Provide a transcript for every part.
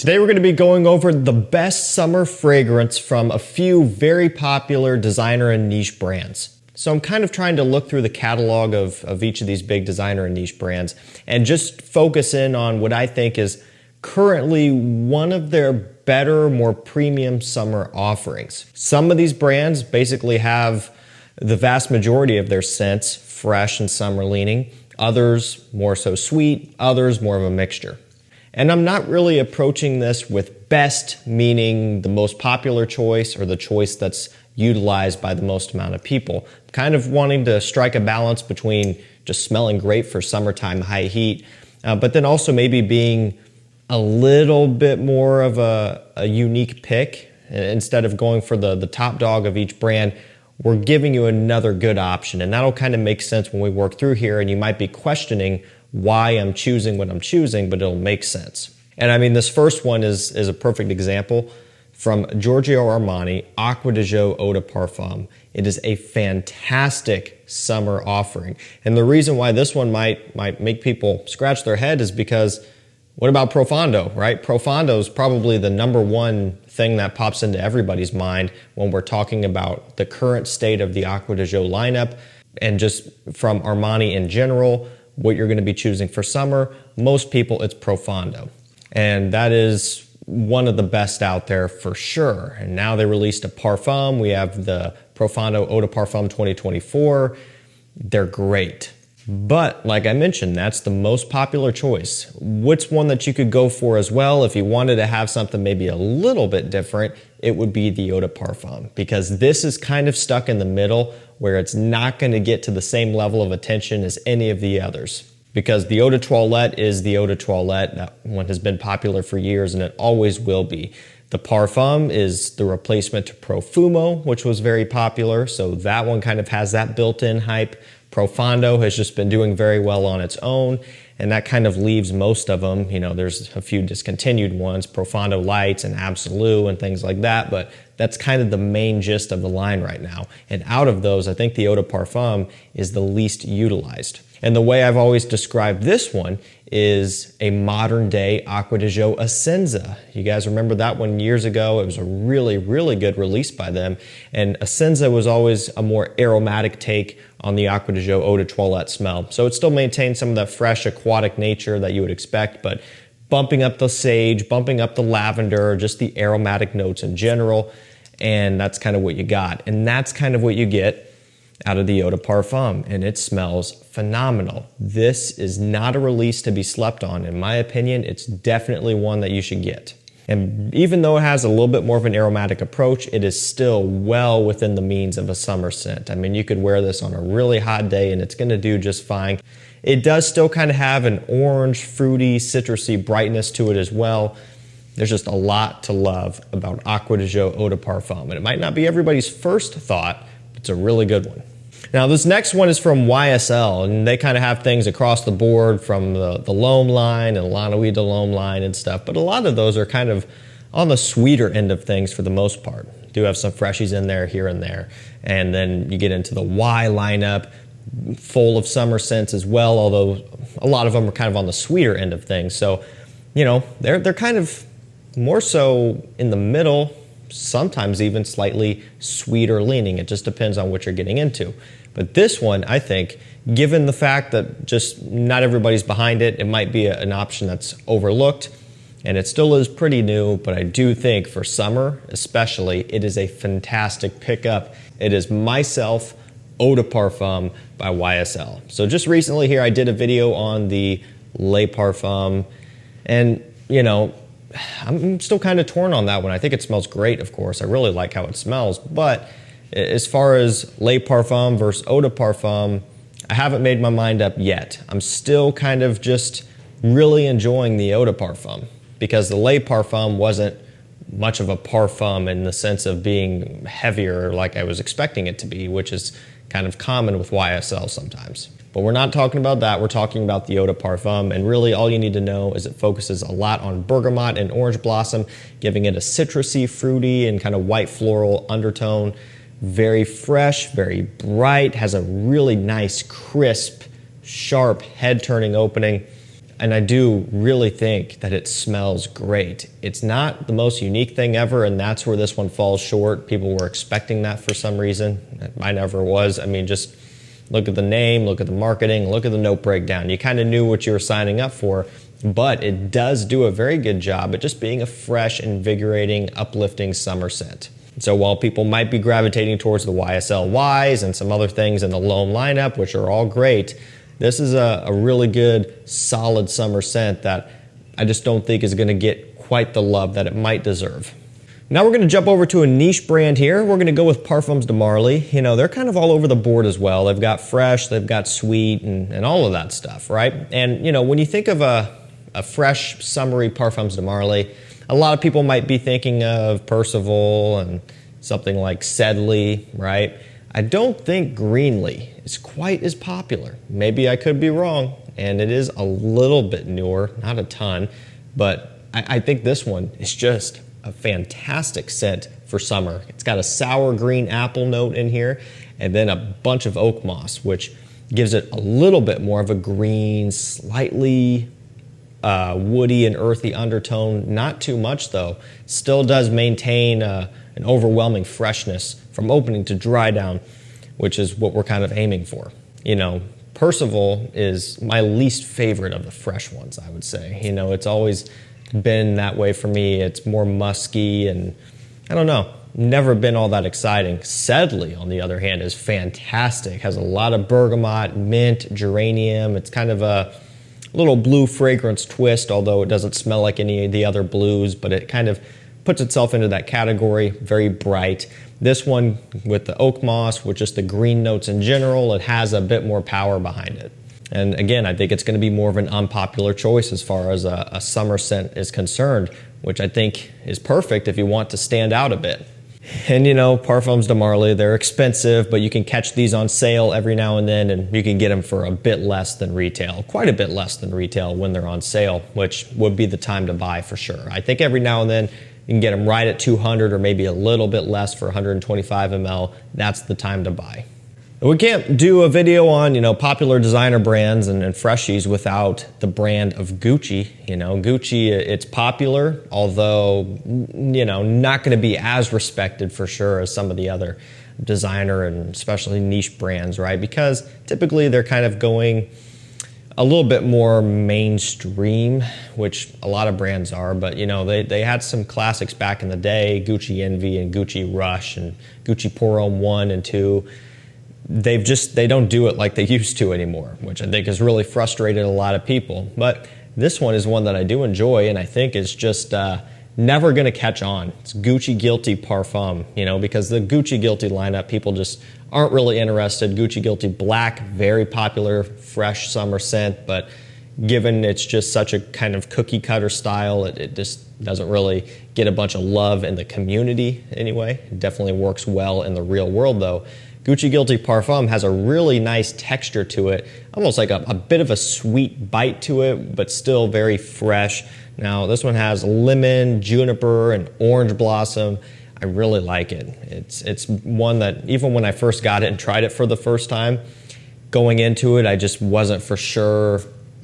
Today we're going to be going over the best summer fragrance from a few very popular designer and niche brands. So I'm kind of trying to look through the catalog of each of these big designer and niche brands and just focus in on what I think is currently one of their better, more premium summer offerings. Some of these brands basically have the vast majority of their scents fresh and summer leaning, others more so sweet, others more of a mixture. And I'm not really approaching this with best, meaning the most popular choice or the choice that's utilized by the most amount of people. I'm kind of wanting to strike a balance between just smelling great for summertime high heat, but then also maybe being a little bit more of a unique pick. Instead of going for the top dog of each brand, we're giving you another good option. And that'll kind of make sense when we work through here, and you might be questioning why I'm choosing what I'm choosing, but it'll make sense. And I mean, this first one is a perfect example from Giorgio Armani, Acqua di Gio Eau de Parfum. It is a fantastic summer offering. And the reason why this one might make people scratch their head is because what about Profondo, right? Profondo is probably the #1 thing that pops into everybody's mind when we're talking about the current state of the Acqua di Gio lineup and just from Armani in general. What you're going to be choosing for summer, most people it's Profondo. And that is one of the best out there for sure. And now they released a Parfum. We have the Profondo Eau de Parfum 2024. They're great. But like I mentioned, that's the most popular choice. What's one that you could go for as well if you wanted to have something maybe a little bit different? It would be the Eau de Parfum, because this is kind of stuck in the middle where it's not going to get to the same level of attention as any of the others. Because the Eau de Toilette is the Eau de Toilette. That one has been popular for years and it always will be. The Parfum is the replacement to Profumo, which was very popular. So that one kind of has that built-in hype. Profondo has just been doing very well on its own, and that kind of leaves most of them. You know, there's a few discontinued ones, Profondo Lights and Absolute and things like that, but that's kind of the main gist of the line right now. And out of those, I think the Eau de Parfum is the least utilized. And the way I've always described this one is a modern day Acqua di Gio Essenza. You guys remember that one years ago? It was a really, really good release by them. And Essenza was always a more aromatic take on the Acqua di Gio Eau de Toilette smell. So it still maintains some of that fresh aquatic nature that you would expect, but bumping up the sage, bumping up the lavender, just the aromatic notes in general. And that's kind of what you got. And that's kind of what you get out of the Eau de Parfum, and it smells phenomenal. This is not a release to be slept on. In my opinion, it's definitely one that you should get. And even though it has a little bit more of an aromatic approach, it is still well within the means of a summer scent. I mean, you could wear this on a really hot day and it's gonna do just fine. It does still kind of have an orange, fruity, citrusy brightness to it as well. There's just a lot to love about Acqua di Gio Eau de Parfum, and it might not be everybody's first thought, but it's a really good one. Now this next one is from YSL, and they kind of have things across the board from the L'Homme line and La Nuit de L'Homme line and stuff, but a lot of those are kind of on the sweeter end of things for the most part. Do have some freshies in there here and there, and then you get into the Y lineup, full of summer scents as well, although a lot of them are kind of on the sweeter end of things. So, you know, they're kind of more so in the middle, sometimes even slightly sweeter leaning. It just depends on what you're getting into. But this one, I think, given the fact that just not everybody's behind it, it might be an option that's overlooked, and it still is pretty new, but I do think for summer especially, it is a fantastic pickup. It is Myself Eau de Parfum by YSL. So just recently here, I did a video on the Le Parfum, and you know, I'm still kind of torn on that one. I think it smells great, of course. I really like how it smells, but as far as Le Parfum versus Eau de Parfum, I haven't made my mind up yet. I'm still kind of just really enjoying the Eau de Parfum because the Le Parfum wasn't much of a parfum in the sense of being heavier like I was expecting it to be, which is kind of common with YSL sometimes. But we're not talking about that. We're talking about the Eau de Parfum, and really all you need to know is it focuses a lot on bergamot and orange blossom, giving it a citrusy, fruity, and kind of white floral undertone. Very fresh, very bright, has a really nice, crisp, sharp, head-turning opening. And I do really think that it smells great. It's not the most unique thing ever, and that's where this one falls short. People were expecting that for some reason. I never was. I mean, just look at the name, look at the marketing, look at the note breakdown. You kind of knew what you were signing up for, but it does do a very good job at just being a fresh, invigorating, uplifting summer scent. So while people might be gravitating towards the YSL Ys and some other things in the Lone lineup, which are all great, this is a really good, solid summer scent that I just don't think is going to get quite the love that it might deserve. Now we're going to jump over to a niche brand here. We're going to go with Parfums de Marley. You know, they're kind of all over the board as well. They've got fresh, they've got sweet, and all of that stuff, right? And, you know, when you think of a fresh, summery Parfums de Marley, a lot of people might be thinking of Percival and something like Sedley, right? I don't think Greenlee is quite as popular. Maybe I could be wrong, and it is a little bit newer, not a ton, but I think this one is just a fantastic scent for summer. It's got a sour green apple note in here, and then a bunch of oak moss, which gives it a little bit more of a green, slightly woody and earthy undertone. Not too much though. Still does maintain an overwhelming freshness from opening to dry down, which is what we're kind of aiming for. You know, Percival is my least favorite of the fresh ones, I would say. You know, it's always been that way for me. It's more musky and I don't know, never been all that exciting. Sedley, on the other hand, is fantastic. Has a lot of bergamot, mint, geranium. It's kind of a little blue fragrance twist, although it doesn't smell like any of the other blues, but it kind of puts itself into that category, very bright. This one with the oak moss, with just the green notes in general, it has a bit more power behind it. And again, I think it's going to be more of an unpopular choice as far as a summer scent is concerned, which I think is perfect if you want to stand out a bit. And you know, Parfums de Marley, they're expensive, but you can catch these on sale every now and then, and you can get them for a bit less than retail, quite a bit less than retail when they're on sale, which would be the time to buy for sure. I think every now and then you can get them right at 200 or maybe a little bit less for 125 ml. That's the time to buy. We can't do a video on, you know, popular designer brands and freshies without the brand of Gucci. You know, Gucci, it's popular, although, you know, not going to be as respected for sure as some of the other designer and especially niche brands, right? Because typically they're kind of going a little bit more mainstream, which a lot of brands are, but you know, they had some classics back in the day, Gucci Envy and Gucci Rush and Gucci Pour Homme 1 and 2. They don't do it like they used to anymore, which I think has really frustrated a lot of people. But this one is one that I do enjoy, and I think is just never going to catch on. It's Gucci Guilty Parfum, you know, because the Gucci Guilty lineup, people just aren't really interested. Gucci Guilty Black, very popular, fresh summer scent, but given it's just such a kind of cookie cutter style, it just doesn't really get a bunch of love in the community anyway. It definitely works well in the real world though. Gucci Guilty Parfum has a really nice texture to it, almost like a bit of a sweet bite to it, but still very fresh. Now, this one has lemon, juniper, and orange blossom. I really like it. It's one that even when I first got it and tried it for the first time, going into it, I just wasn't for sure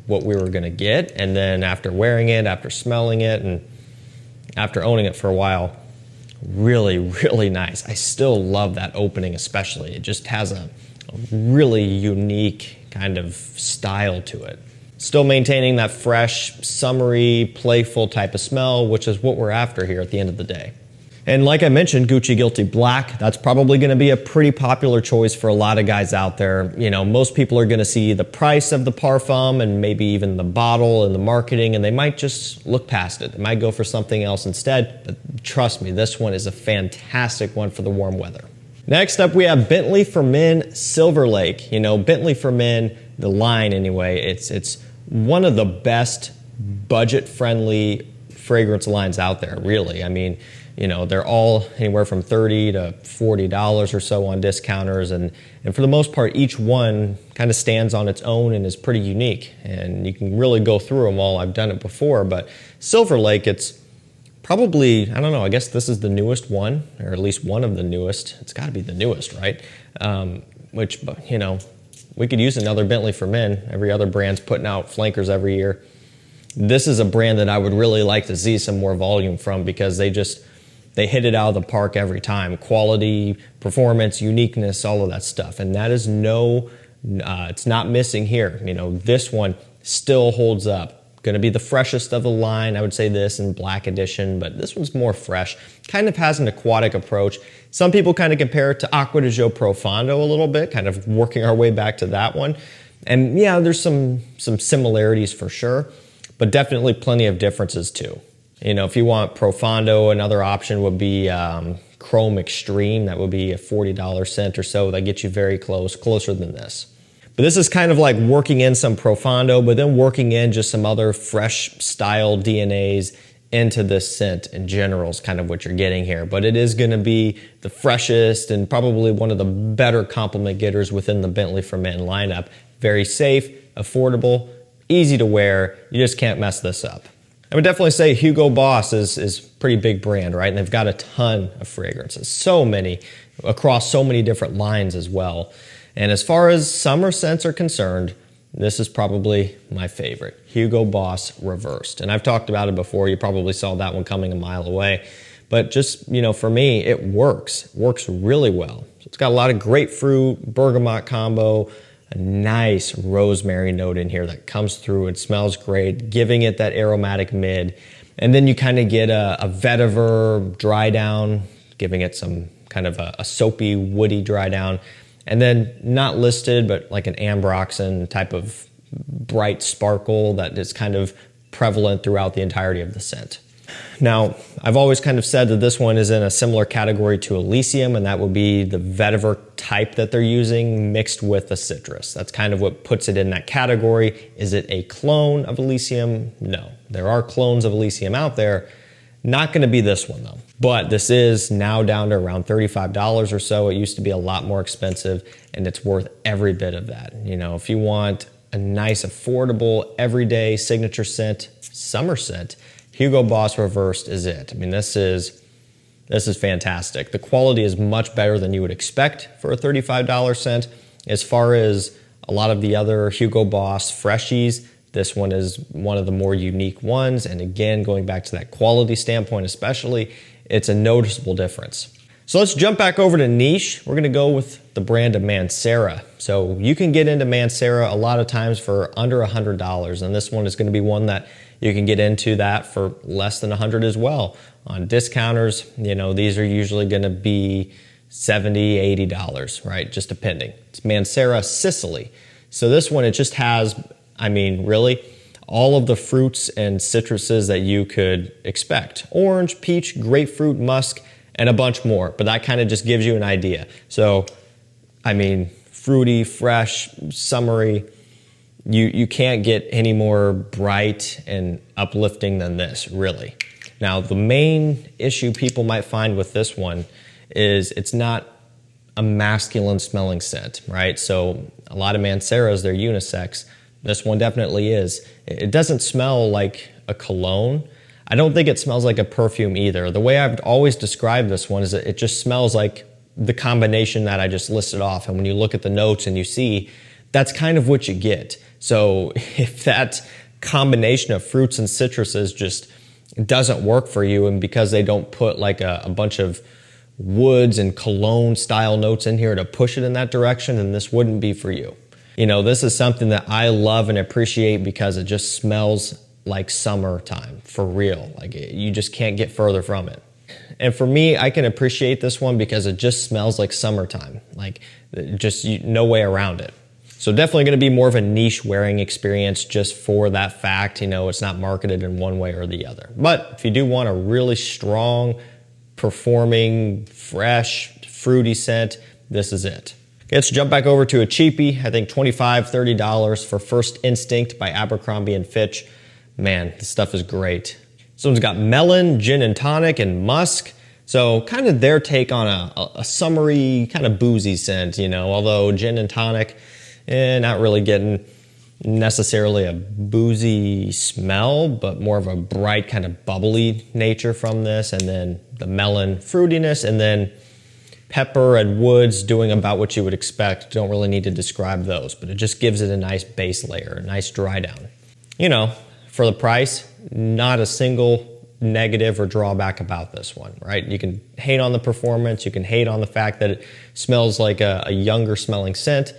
what we were gonna get. And then after wearing it, after smelling it, and after owning it for a while, really, really nice. I still love that opening especially. It just has a really unique kind of style to it. Still maintaining that fresh, summery, playful type of smell, which is what we're after here at the end of the day. And like I mentioned, Gucci Guilty Black, that's probably going to be a pretty popular choice for a lot of guys out there. You know, most people are going to see the price of the parfum and maybe even the bottle and the marketing, and they might just look past it. They might go for something else instead, but trust me, this one is a fantastic one for the warm weather. Next up, we have Bentley for Men Silver Lake. You know, Bentley for Men, the line anyway, it's one of the best budget-friendly fragrance lines out there, really. I mean, you know, they're all anywhere from $30 to $40 or so on discounters, and for the most part, each one kind of stands on its own and is pretty unique, and you can really go through them all. I've done it before, but Silver Lake, it's probably, I don't know, I guess this is the newest one, or at least one of the newest. It's got to be the newest, right? Which, you know, we could use another Bentley for Men. Every other brand's putting out flankers every year. this is a brand that I would really like to see some more volume from, because they hit it out of the park every time. Quality, performance, uniqueness, all of that stuff. And that is it's not missing here. You know, this one still holds up. Going to be the freshest of the line. I would say this in Black Edition, but this one's more fresh. Kind of has an aquatic approach. Some people kind of compare it to Acqua di Gio Profondo a little bit, kind of working our way back to that one. And yeah, there's some similarities for sure, but definitely plenty of differences too. You know, if you want Profondo, another option would be Chrome Extreme. That would be a $40 scent or so. That gets you very closer than this. But this is kind of like working in some Profondo, but then working in just some other fresh style DNAs into this scent in general is kind of what you're getting here. But it is going to be the freshest and probably one of the better compliment getters within the Bentley for Men lineup. Very safe, affordable, easy to wear. You just can't mess this up. I would definitely say Hugo Boss is a pretty big brand, right? And they've got a ton of fragrances, so many, across so many different lines as well. And as far as summer scents are concerned, this is probably my favorite, Hugo Boss Reversed. And I've talked about it before. You probably saw that one coming a mile away. But just, you know, for me, it works really well. So it's got a lot of grapefruit, bergamot combo, a nice rosemary note in here that comes through. It smells great, giving it that aromatic mid. And then you kind of get a vetiver dry down, giving it some kind of a soapy, woody dry down. And then not listed, but like an ambroxan type of bright sparkle that is kind of prevalent throughout the entirety of the scent. Now, I've always kind of said that this one is in a similar category to Elysium, and that would be the vetiver type that they're using mixed with the citrus. That's kind of what puts it in that category. Is it a clone of Elysium? No. There are clones of Elysium out there. Not going to be this one though. But this is now down to around $35 or so. It used to be a lot more expensive, and it's worth every bit of that. You know, if you want a nice, affordable, everyday signature scent, summer scent, Hugo Boss Reversed is it. I mean, this is fantastic. The quality is much better than you would expect for a $35 scent. As far as a lot of the other Hugo Boss freshies, this one is one of the more unique ones. And again, going back to that quality standpoint especially, it's a noticeable difference. So let's jump back over to niche. We're gonna go with the brand of Manera. So you can get into Manera a lot of times for under $100. And this one is gonna be one that you can get into that for less than $100 as well. On discounters, you know, these are usually gonna be $70, $80, right? Just depending. It's Manera Sicily. So this one, it just has, I mean, really, all of the fruits and citruses that you could expect. Orange, peach, grapefruit, musk, and a bunch more. But that kind of just gives you an idea. So, I mean, fruity, fresh, summery. You can't get any more bright and uplifting than this, really. Now, the main issue people might find with this one is it's not a masculine smelling scent, right? So a lot of Maneras, they're unisex. This one definitely is. It doesn't smell like a cologne. I don't think it smells like a perfume either. The way I've always described this one is that it just smells like the combination that I just listed off. And when you look at the notes and you see, that's kind of what you get. So if that combination of fruits and citruses just doesn't work for you, and because they don't put like a bunch of woods and cologne style notes in here to push it in that direction, then this wouldn't be for you. You know, this is something that I love and appreciate because it just smells like summertime, for real. Like, you just can't get further from it. And for me, I can appreciate this one because it just smells like summertime. Like, just no way around it. So definitely going to be more of a niche wearing experience just for that fact. You know, it's not marketed in one way or the other. But if you do want a really strong, performing, fresh, fruity scent, this is it. Okay, let's jump back over to a cheapie. I think $25, $30 for First Instinct by Abercrombie & Fitch. Man, this stuff is great. This one's got melon, gin and tonic, and musk. So kind of their take on a summery, kind of boozy scent, you know, although gin and tonic, not really getting necessarily a boozy smell, but more of a bright kind of bubbly nature from this. And then the melon fruitiness, and then pepper and woods doing about what you would expect. Don't really need to describe those, but it just gives it a nice base layer, a nice dry down. You know, for the price, not a single negative or drawback about this one, right? You can hate on the performance, you can hate on the fact that it smells like a younger smelling scent.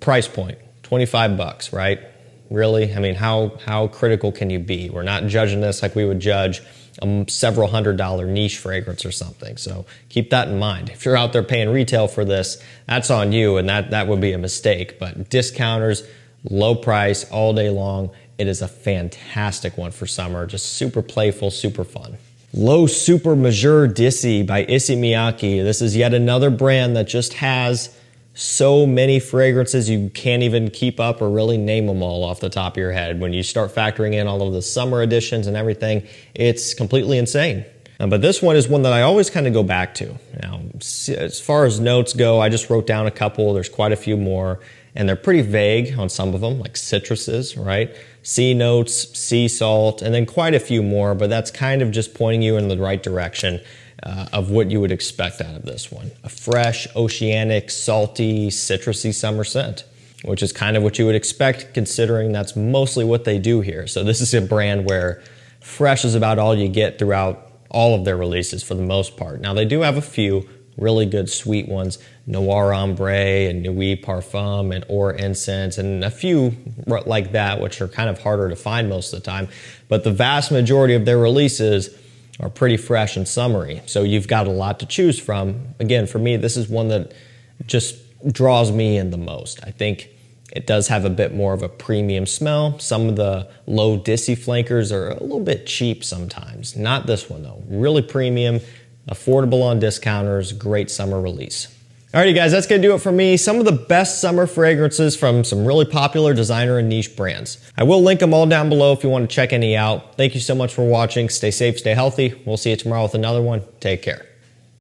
Price point, 25 bucks, right? Really? I mean, how critical can you be? We're not judging this like we would judge a several $100 niche fragrance or something. So keep that in mind. If you're out there paying retail for this, that's on you, and that would be a mistake. But discounters, low price, all day long, it is a fantastic one for summer. Just super playful, super fun. L'Eau Super Majeure d'Issy by Issey Miyake. This is yet another brand that just has so many fragrances you can't even keep up or really name them all off the top of your head. When you start factoring in all of the summer editions and everything, it's completely insane. But this one is one that I always kind of go back to. Now, as far as notes go, I just wrote down a couple. There's quite a few more, and they're pretty vague on some of them, like citruses, right? Sea notes, sea salt, and then quite a few more, but that's kind of just pointing you in the right direction of what you would expect out of this one. A fresh, oceanic, salty, citrusy summer scent, which is kind of what you would expect considering that's mostly what they do here. So this is a brand where fresh is about all you get throughout all of their releases for the most part. Now they do have a few really good sweet ones, Noir Ambre and Nuit Parfum and Or Incense, and a few like that, which are kind of harder to find most of the time. But the vast majority of their releases are pretty fresh and summery. So you've got a lot to choose from. Again, for me, this is one that just draws me in the most. I think it does have a bit more of a premium smell. Some of the low Dissy flankers are a little bit cheap sometimes. Not this one though. Really premium, affordable on discounters, great summer release. Alrighty guys, that's gonna do it for me. Some of the best summer fragrances from some really popular designer and niche brands. I will link them all down below if you want to check any out. Thank you so much for watching. Stay safe, stay healthy. We'll see you tomorrow with another one. Take care.